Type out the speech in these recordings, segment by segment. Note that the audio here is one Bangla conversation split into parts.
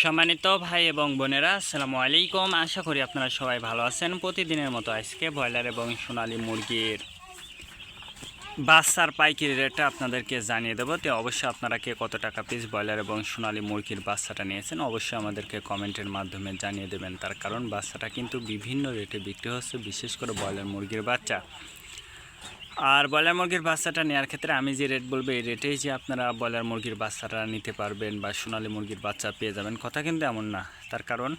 সম্মানিত ভাই এবং বোনেরা, আসসালামু আলাইকুম। আশা করি আপনারা সবাই ভালো আছেন। প্রতিদিনের মতো আজকে ব্রয়লার এবং সোনালী মুরগির বাচ্চার পাইকারি রেটটা আপনাদেরকে জানিয়ে দেবো। তো অবশ্যই আপনারা কে কত টাকা পিস ব্রয়লার এবং সোনালী মুরগির বাচ্চাটা নিয়েছেন অবশ্যই আমাদেরকে কমেন্টের মাধ্যমে জানিয়ে দেবেন। তার কারণ বাচ্চাটা কিন্তু বিভিন্ন রেটে বিক্রি হচ্ছে, বিশেষ করে ব্রয়লার মুরগির বাচ্চা। আর ব্রয়লার মুরগির বাচ্চাটা নেওয়ার ক্ষেত্রে আমি যে রেট বলবো এই রেটেই যে আপনারা ব্রয়লার মুরগির বাচ্চাটা নিতে পারবেন বা সোনালী মুরগির বাচ্চা পেয়ে যাবেন, কথা কিন্তু এমন না। তার কারণ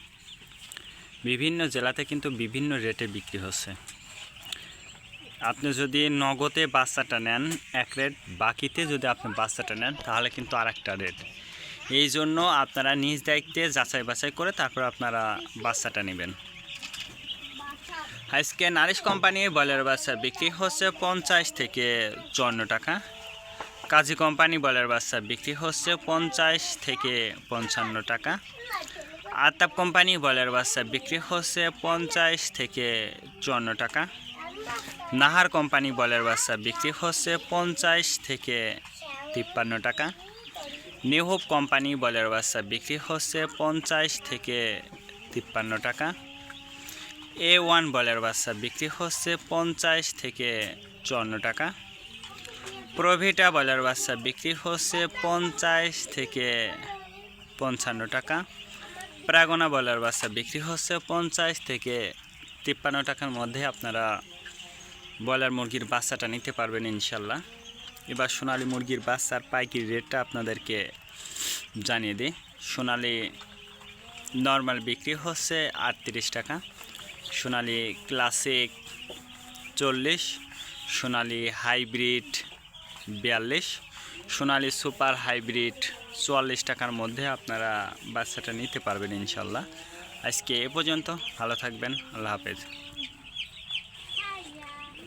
বিভিন্ন জেলাতে কিন্তু বিভিন্ন রেটে বিক্রি হচ্ছে। আপনি যদি নগদে বাচ্চাটা নেন এক রেট, বাকিতে যদি আপনি বাচ্চাটা নেন তাহলে কিন্তু আরেকটা রেট। এই জন্য আপনারা নিজ দায়িত্বে যাচাই বাছাই করে তারপর আপনারা বাচ্চাটা নেবেন। আজকে নারিশ কোম্পানি ব্রয়লার বাচ্চা বিক্রি হচ্ছে 50 থেকে 54 টাকা। কাজী কোম্পানি ব্রয়লার বাচ্চা বিক্রি হচ্ছে 50 থেকে 55 টাকা। আতাপ কোম্পানি ব্রয়লার বাচ্চা বিক্রি হচ্ছে 50 থেকে 54 টাকা। নাহার কোম্পানি ব্রয়লার বাচ্চা বিক্রি হচ্ছে 50 থেকে 53 টাকা। নিউ হোপ কোম্পানি ব্রয়লার বাচ্চা বিক্রি হচ্ছে 50 থেকে 53 টাকা। A1 ব্রয়লার বাচ্চা বিক্রি হচ্ছে 50 থেকে 54 টাকা। প্রভিটা ব্রয়লার বাচ্চা বিক্রি হচ্ছে 50 থেকে 55 টাকা। প্রাগনা ব্রয়লার বাচ্চা বিক্রি হচ্ছে 50 থেকে 53 টাকার মধ্যে আপনারা ব্রয়লার মুরগির বাচ্চাটা নিতে পারবেন ইনশাল্লাহ। এবার সোনালী মুরগির বাচ্চার পাইকারি রেটটা আপনাদেরকে জানিয়ে দিই। সোনালী নর্মাল বিক্রি হচ্ছে 38 টাকা, সোনালী ক্লাসিক 40, সোনালী হাইব্রিড 42, সোনালী সুপার হাইব্রিড 44 টাকার মধ্যে আপনারা বাচ্চাটা নিতে পারবেন ইনশাল্লাহ। আজকে এ পর্যন্ত, ভালো থাকবেন, আল্লাহ হাফেজ।